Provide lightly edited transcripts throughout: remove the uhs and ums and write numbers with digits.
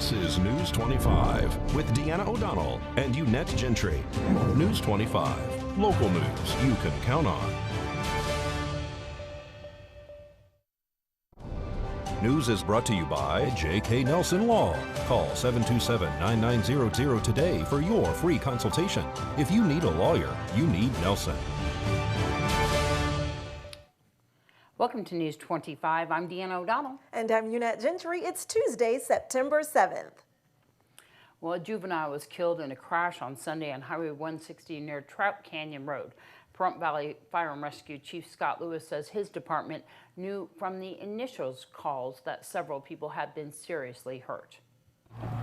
This is News 25 with Deanna O'Donnell and Unette Gentry. News 25, local news you can count on. News is brought to you by J.K. Nelson Law. Call 727-9900 today for your free consultation. If you need a lawyer, you need Nelson. Welcome to News 25. I'm Deanna O'Donnell. And I'm Unette Gentry. It's Tuesday, September 7th. Well, a juvenile was killed in a crash on Sunday on Highway 160 near Trout Canyon Road. Pahrump Valley Fire and Rescue Chief Scott Lewis says his department knew from the initial calls that several people had been seriously hurt.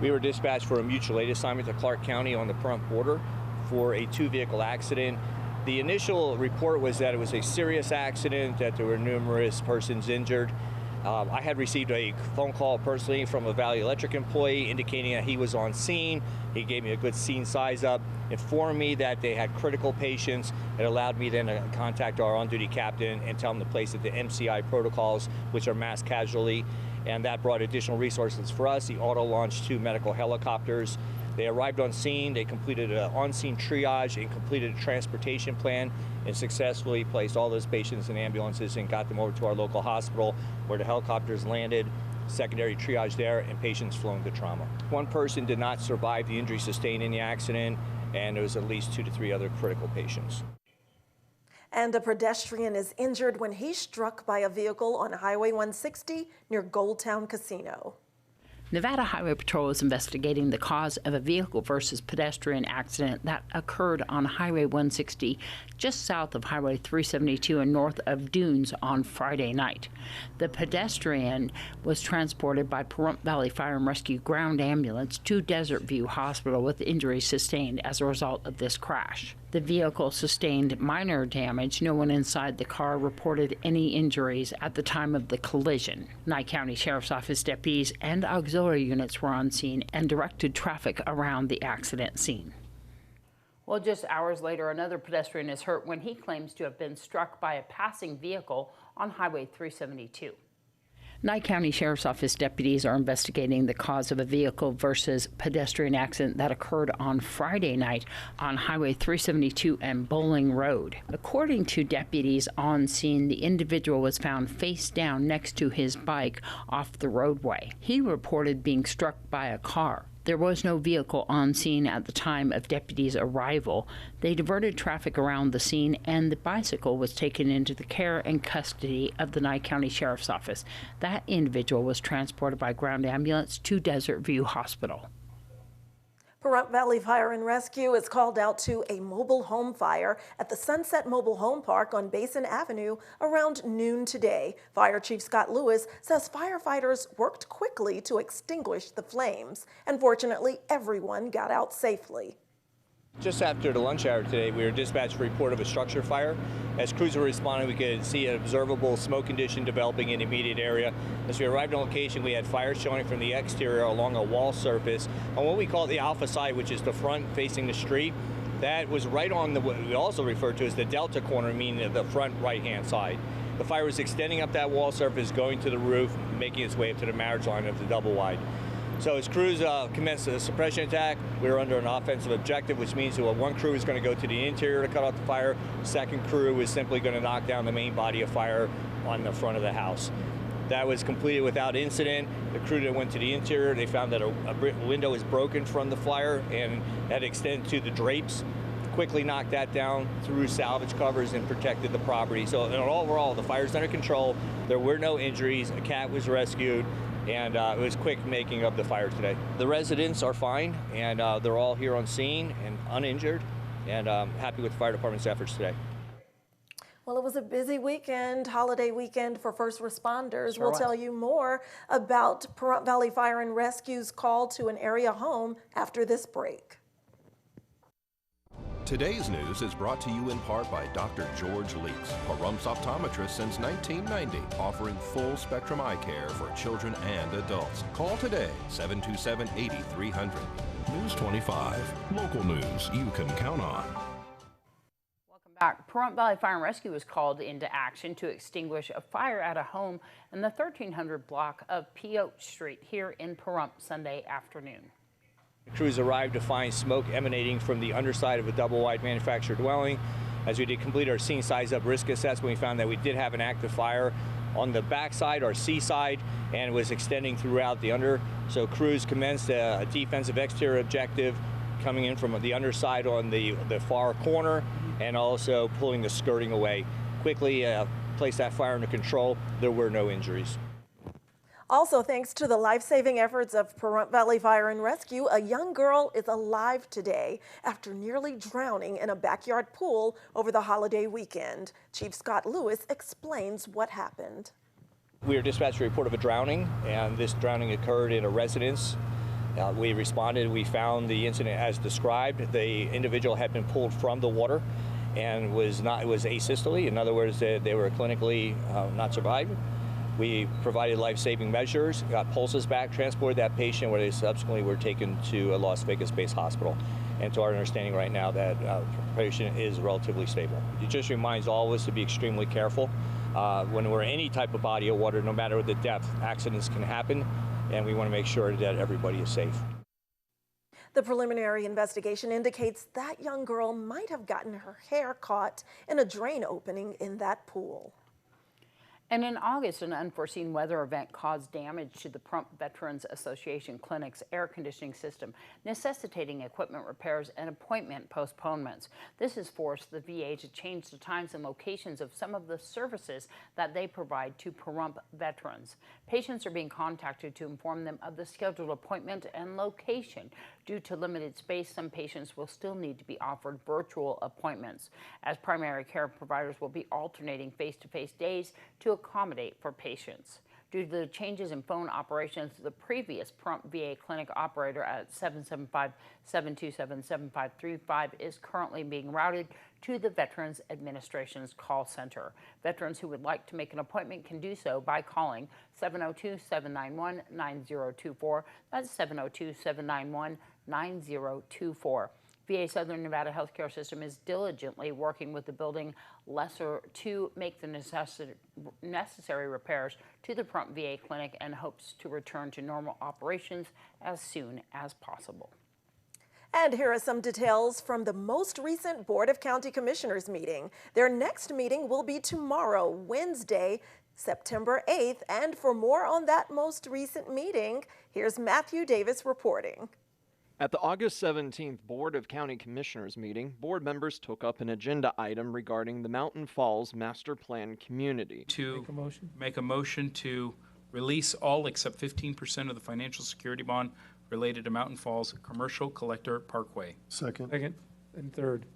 We were dispatched for a mutual aid assignment to Clark County on the Pahrump border for a two-vehicle accident. The initial report was that it was a serious accident, that there were numerous persons injured. I had received a phone call personally from a Valley Electric employee indicating that he was on scene. He gave me a good scene size up, informed me that they had critical patients. It allowed me then to contact our on-duty captain and tell him to place it to MCI protocols, which are mass casualty, and that brought additional resources for us. He auto-launched 2 medical helicopters. They arrived on scene, they completed an on-scene triage and completed a transportation plan and successfully placed all those patients in ambulances and got them over to our local hospital where the helicopters landed, secondary triage there, and patients flown to trauma. One person did not survive the injury sustained in the accident, and there was at least 2 to 3 other critical patients. And a pedestrian is injured when he's struck by a vehicle on Highway 160 near Goldtown Casino. Nevada Highway Patrol is investigating the cause of a vehicle versus pedestrian accident that occurred on Highway 160 just south of Highway 372 and north of Dunes on Friday night. The pedestrian was transported by Pahrump Valley Fire and Rescue ground ambulance to Desert View Hospital with injuries sustained as a result of this crash. The vehicle sustained minor damage. No one inside the car reported any injuries at the time of the collision. Nye County Sheriff's Office deputies and auxiliary units were on scene and directed traffic around the accident scene. Well, just hours later, another pedestrian is hurt when he claims to have been struck by a passing vehicle on Highway 372. Nye County Sheriff's Office deputies are investigating the cause of a vehicle versus pedestrian accident that occurred on Friday night on Highway 372 and Bowling Road. According to deputies on scene, the individual was found face down next to his bike off the roadway. He reported being struck by a car. There was no vehicle on scene at the time of deputies' arrival. They diverted traffic around the scene, and the bicycle was taken into the care and custody of the Nye County Sheriff's Office. That individual was transported by ground ambulance to Desert View Hospital. Pahrump Valley Fire and Rescue is called out to a mobile home fire at the Sunset Mobile Home Park on Basin Avenue around noon today. Fire Chief Scott Lewis says firefighters worked quickly to extinguish the flames, and fortunately everyone got out safely. Just after the lunch hour today, we were dispatched for a report of a structure fire. As crews were responding, we could see an observable smoke condition developing in the immediate area. As we arrived on location, we had fire showing from the exterior along a wall surface on what we call the alpha side, which is the front facing the street. That was right on what we also refer to as the delta corner, meaning the front right-hand side. The fire was extending up that wall surface, going to the roof, making its way up to the marriage line of the double wide. So as crews commenced a suppression attack, we were under an offensive objective, which means that one crew is going to go to the interior to cut off the fire. The second crew is simply going to knock down the main body of fire on the front of the house. That was completed without incident. The crew that went to the interior, they found that a window was broken from the fire and had extended to the drapes. Quickly knocked that down through salvage covers and protected the property. So overall, the fire's under control. There were no injuries. A cat was rescued. And it was quick making of the fire today. The residents are fine, and they're all here on scene and uninjured, and happy with the fire department's efforts today. Well, it was a busy weekend, holiday weekend for first responders. Sure we'll was. tell you more about Pahrump Valley Fire and Rescue's call to an area home after this break. Today's news is brought to you in part by Dr. George Leeks, Pahrump's optometrist since 1990, offering full spectrum eye care for children and adults. Call today, 727-8300. News 25, local news you can count on. Welcome Pahrump Valley Fire and Rescue was called into action to extinguish a fire at a home in the 1300 block of Peote Street here in Pahrump Sunday afternoon. Crews arrived to find smoke emanating from the underside of a double-wide manufactured dwelling. As we did complete our scene size-up risk assessment, we found that we did have an active fire on the backside, our C side, and it was extending throughout the under. So crews commenced a defensive exterior objective coming in from the underside on the far corner and also pulling the skirting away. Quickly placed that fire under control. There were no injuries. Also, thanks to the life-saving efforts of Pahrump Valley Fire and Rescue, a young girl is alive today after nearly drowning in a backyard pool over the holiday weekend. Chief Scott Lewis explains what happened. We were dispatched a report of a drowning, and this drowning occurred in a residence. We responded. We found the incident as described. The individual had been pulled from the water and was asystole. In other words, they were clinically not surviving. We provided life-saving measures, got pulses back, transported that patient where they subsequently were taken to a Las Vegas-based hospital. And to our understanding right now, that patient is relatively stable. It just reminds all of us to be extremely careful. When we're in any type of body of water, no matter the depth, accidents can happen, and we want to make sure that everybody is safe. The preliminary investigation indicates that young girl might have gotten her hair caught in a drain opening in that pool. And in August, an unforeseen weather event caused damage to the Pahrump Veterans Association Clinic's air conditioning system, necessitating equipment repairs and appointment postponements. This has forced the VA to change the times and locations of some of the services that they provide to Pahrump veterans. Patients are being contacted to inform them of the scheduled appointment and location. Due to limited space, some patients will still need to be offered virtual appointments, as primary care providers will be alternating face-to-face days to accommodate for patients. Due to the changes in phone operations, the previous Pahrump VA clinic operator at 775-727-7535 is currently being routed to the Veterans Administration's call center. Veterans who would like to make an appointment can do so by calling 702-791-9024. That's 702-791-9024. VA Southern Nevada Healthcare System is diligently working with the building lessor to make the necessary repairs to the Pahrump VA clinic and hopes to return to normal operations as soon as possible. And here are some details from the most recent Board of County Commissioners meeting. Their next meeting will be tomorrow, Wednesday, September 8th. And for more on that most recent meeting, here's Matthew Davis reporting. At the August 17th Board of County Commissioners meeting, board members took up an agenda item regarding the Mountain Falls Master Plan community. Make a motion to release all except 15% of the financial security bond related to Mountain Falls Commercial Collector Parkway. Second and third.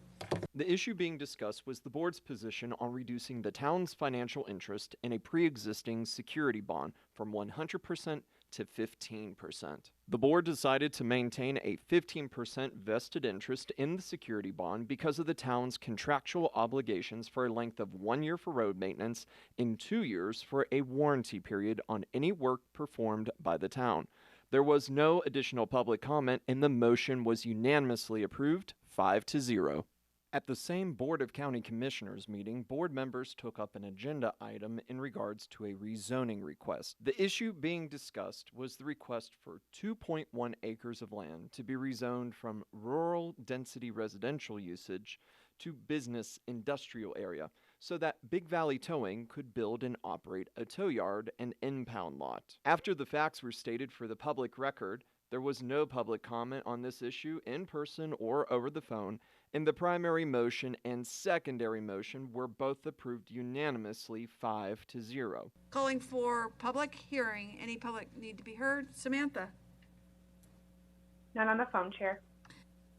The issue being discussed was the board's position on reducing the town's financial interest in a pre-existing security bond from 100% to 15%. The board decided to maintain a 15% vested interest in the security bond because of the town's contractual obligations for a length of 1 year for road maintenance and 2 years for a warranty period on any work performed by the town. There was no additional public comment, and the motion was unanimously approved 5-0. At the same Board of County Commissioners meeting, board members took up an agenda item in regards to a rezoning request. The issue being discussed was the request for 2.1 acres of land to be rezoned from rural density residential usage to business industrial area, so that Big Valley Towing could build and operate a tow yard and impound lot. After the facts were stated for the public record, there was no public comment on this issue in person or over the phone, and the primary motion and secondary motion were both approved unanimously 5-0. Calling for public hearing. Any public need to be heard? Samantha? None on the phone, Chair.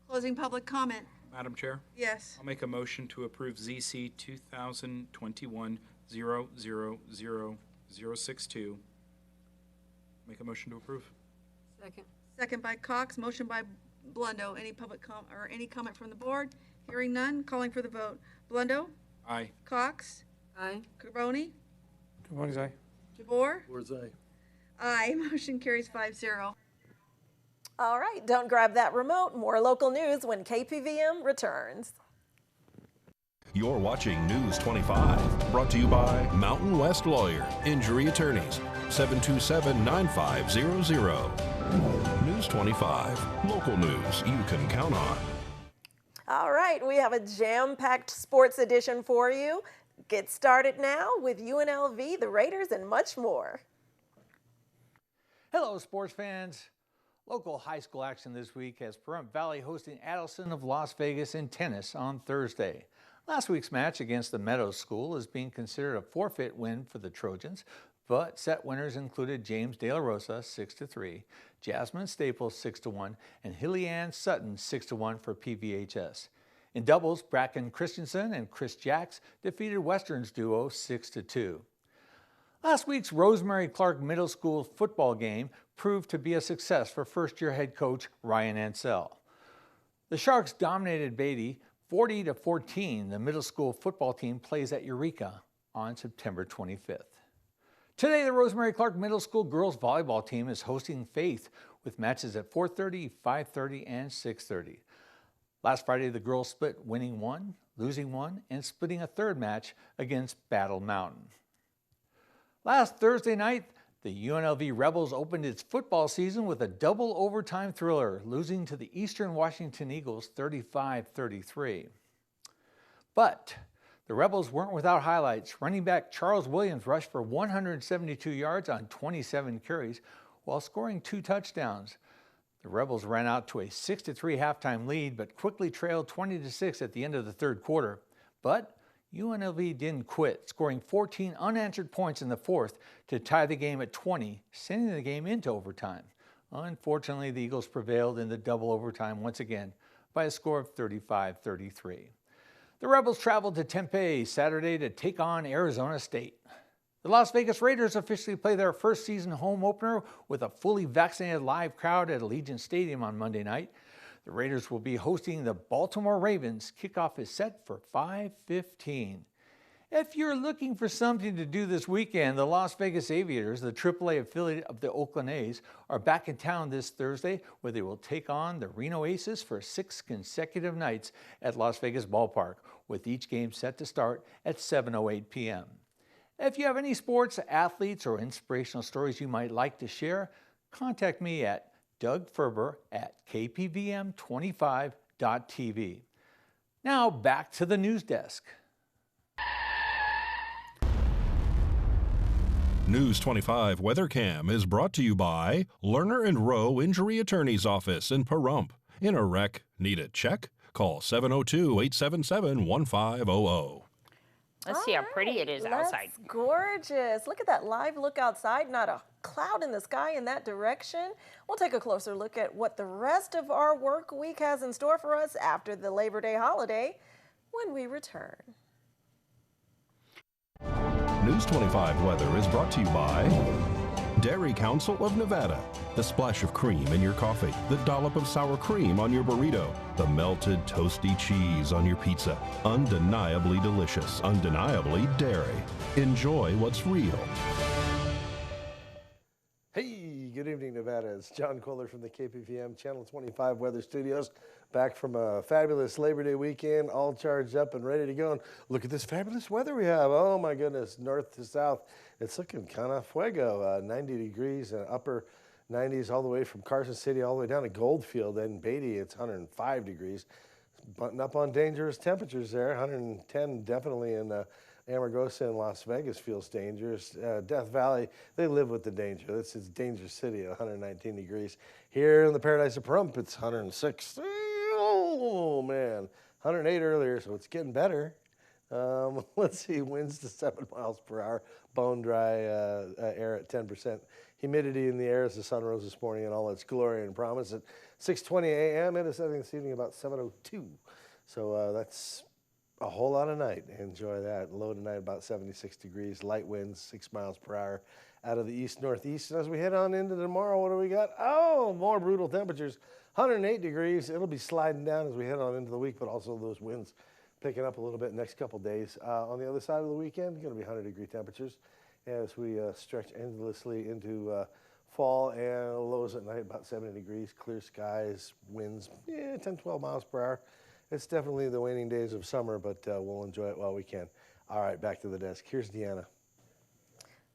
Closing public comment. Madam Chair? Yes. I'll make a motion to approve ZC 2021-000062. Make a motion to approve. Second by Cox. Motion by Blundo. Any public any comment from the board? Hearing none. Calling for the vote. Blundo? Aye. Cox? Aye. Carboni? Carboni's aye. Jabor? Jabor's aye. Aye. Motion carries 5-0. All right, don't grab that remote. More local news when KPVM returns. You're watching News 25, brought to you by Mountain West Lawyer, Injury Attorneys, 727-9500. News 25, local news you can count on. All right, we have a jam-packed sports edition for you. Get started now with UNLV, the Raiders, and much more. Hello, sports fans. Local high school action this week has Pahrump Valley hosting Adelson of Las Vegas in tennis on Thursday. Last week's match against the Meadows School is being considered a forfeit win for the Trojans, but set winners included James De La Rosa 6-3, Jasmine Staples 6-1, and Hilly-Ann Sutton 6-1 for PVHS. In doubles, Bracken Christensen and Chris Jacks defeated Western's duo 6-2. Last week's Rosemary Clark Middle School football game proved to be a success for first-year head coach Ryan Ansell. The Sharks dominated Beatty 40-14. The middle school football team plays at Eureka on September 25th. Today, the Rosemary Clark Middle School girls volleyball team is hosting Faith with matches at 4:30, 5:30, and 6:30. Last Friday, the girls split, winning one, losing one, and splitting a third match against Battle Mountain. Last Thursday night, the UNLV Rebels opened its football season with a double overtime thriller, losing to the Eastern Washington Eagles 35-33. But the Rebels weren't without highlights. Running back Charles Williams rushed for 172 yards on 27 carries while scoring 2 touchdowns. The Rebels ran out to a 6-3 halftime lead, but quickly trailed 20-6 at the end of the third quarter. But UNLV didn't quit, scoring 14 unanswered points in the fourth to tie the game at 20, sending the game into overtime. Unfortunately, the Eagles prevailed in the double overtime once again by a score of 35-33. The Rebels traveled to Tempe Saturday to take on Arizona State. The Las Vegas Raiders officially play their first season home opener with a fully vaccinated live crowd at Allegiant Stadium on Monday night. The Raiders will be hosting the Baltimore Ravens. Kickoff is set for 5:15. If you're looking for something to do this weekend, the Las Vegas Aviators, the AAA affiliate of the Oakland A's, are back in town this Thursday, where they will take on the Reno Aces for 6 consecutive nights at Las Vegas Ballpark, with each game set to start at 7:08 p.m. If you have any sports, athletes, or inspirational stories you might like to share, contact me at Doug Ferber at kpvm25.tv. Now back to the news desk. News 25 Weather Cam is brought to you by Lerner and Rowe Injury Attorney's Office in Pahrump. In a wreck, need a check? Call 702-877-1500. Let's see how pretty it is outside. That's gorgeous. Look at that live look outside. Not a cloud in the sky in that direction. We'll take a closer look at what the rest of our work week has in store for us after the Labor Day holiday when we return. News 25 weather is brought to you by Dairy Council of Nevada. The splash of cream in your coffee, the dollop of sour cream on your burrito, the melted toasty cheese on your pizza. Undeniably delicious, undeniably dairy. Enjoy what's real. Hey, good evening, Nevada. It's John Kohler from the KPVM Channel 25 Weather Studios. Back from a fabulous Labor Day weekend, all charged up and ready to go. And look at this fabulous weather we have. Oh my goodness, north to south. It's looking kind of fuego, 90 degrees and upper 90s all the way from Carson City all the way down to Goldfield. And Beatty, it's 105 degrees. Button up on dangerous temperatures there. 110 definitely in Amargosa and Las Vegas feels dangerous. Death Valley, they live with the danger. This is Danger City at 119 degrees. Here in the Paradise of Pahrump, it's 106. Oh, man. 108 earlier, so it's getting better. Let's see, winds to 7 miles per hour. Bone dry air at 10%. Humidity in the air as the sun rose this morning in all its glory and promise at 6:20 a.m. It is setting this evening about 7:02. So that's a whole lot of night. Enjoy that. Low tonight about 76 degrees. Light winds 6 miles per hour out of the east-northeast. And as we head on into tomorrow, what do we got? Oh, more brutal temperatures. 108 degrees. It'll be sliding down as we head on into the week, but also those winds picking up a little bit next couple days. On the other side of the weekend, going to be 100-degree temperatures as we stretch endlessly into fall, and lows at night about 70 degrees, clear skies, winds 10, 12 miles per hour It's definitely the waning days of summer, but we'll enjoy it while we can. All right, back to the desk. Here's Deanna.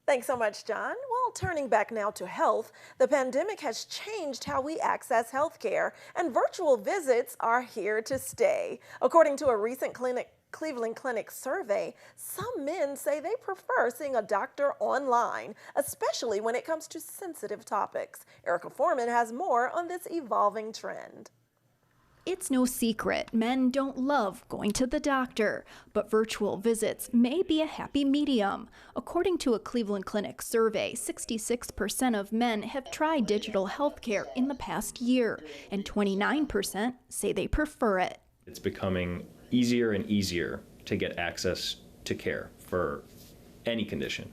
Thanks so much, John. Well, turning back now to health, the pandemic has changed how we access health care, and virtual visits are here to stay. According to a recent Cleveland Clinic survey, some men say they prefer seeing a doctor online, especially when it comes to sensitive topics. Erica Foreman has more on this evolving trend. It's no secret men don't love going to the doctor, but virtual visits may be a happy medium. According to a Cleveland Clinic survey, 66% of men have tried digital health care in the past year, and 29% say they prefer it. It's becoming easier and easier to get access to care for any condition,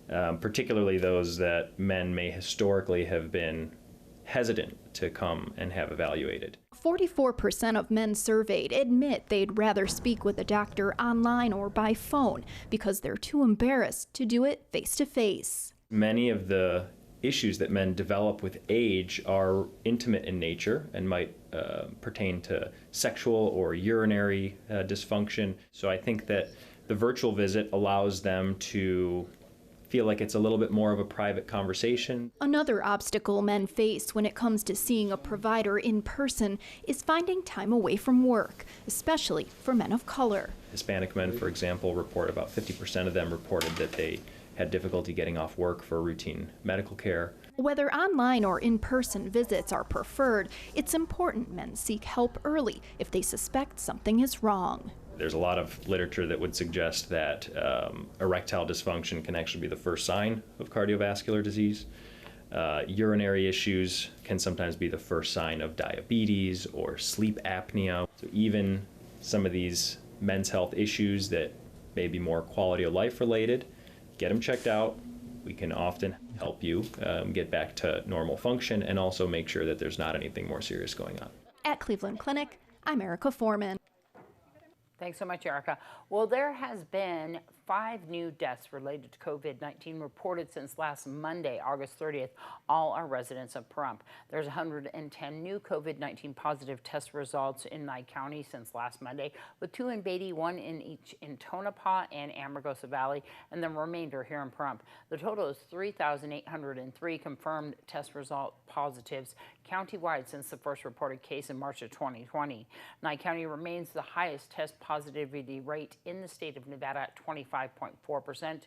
particularly those that men may historically have been hesitant to come and have evaluated. 44% of men surveyed admit they'd rather speak with a doctor online or by phone because they're too embarrassed to do it face-to-face. Many of the issues that men develop with age are intimate in nature and might pertain to sexual or urinary dysfunction. So I think that the virtual visit allows them to feel like it's a little bit more of a private conversation. Another obstacle men face when it comes to seeing a provider in person is finding time away from work, especially for men of color. Hispanic men, for example, report about 50% of them reported that they had difficulty getting off work for routine medical care. Whether online or in-person visits are preferred, it's important men seek help early if they suspect something is wrong. There's a lot of literature that would suggest that erectile dysfunction can actually be the first sign of cardiovascular disease. Urinary issues can sometimes be the first sign of diabetes or sleep apnea. So even some of these men's health issues that may be more quality of life related, get them checked out. We can often help you get back to normal function and also make sure that there's not anything more serious going on. At Cleveland Clinic, I'm Erica Foreman. Thanks so much, Erica. Well, there has been 5 new deaths related to COVID-19 reported since last Monday, August 30th. All are residents of Pahrump. There's 110 new COVID-19 positive test results in Nye County since last Monday, with 2 in Beatty, 1 in each in Tonopah and Amargosa Valley, and the remainder here in Pahrump. The total is 3,803 confirmed test result positives countywide since the first reported case in March of 2020. Nye County remains the highest test positivity rate in the state of Nevada at 25.4%.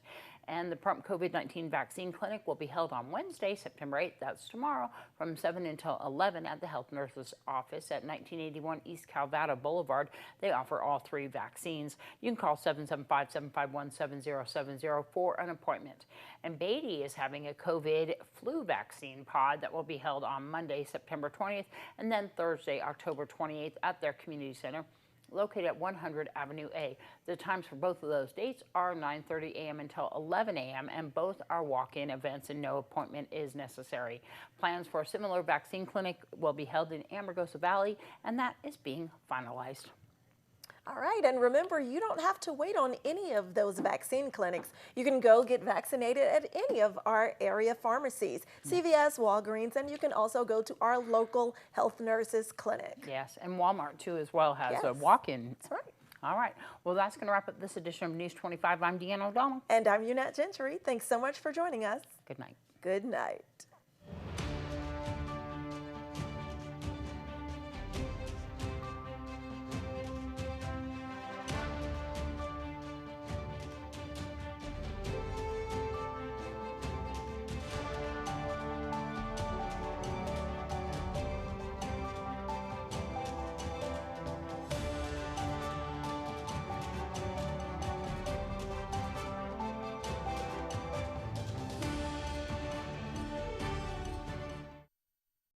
And the Pahrump COVID-19 vaccine clinic will be held on Wednesday, September 8th, that's tomorrow, from 7 until 11 at the health nurse's office at 1981 East Calvada Boulevard. They offer all 3 vaccines. You can call 775-751-7070 for an appointment. And Beatty is having a COVID flu vaccine pod that will be held on Monday, September 20th, and then Thursday, October 28th at their community center, located at 100 Avenue A. The times for both of those dates are 9:30 a.m. until 11 a.m. and both are walk-in events and no appointment is necessary. Plans for a similar vaccine clinic will be held in Amargosa Valley, and that is being finalized. All right, and remember, you don't have to wait on any of those vaccine clinics. You can go get vaccinated at any of our area pharmacies, CVS, Walgreens, and you can also go to our local health nurses clinic. Yes, and Walmart too as well has a walk-in. That's right. All right, well, that's going to wrap up this edition of News 25. I'm Deanna O'Donnell. And I'm Unette Gentry. Thanks so much for joining us. Good night. Good night.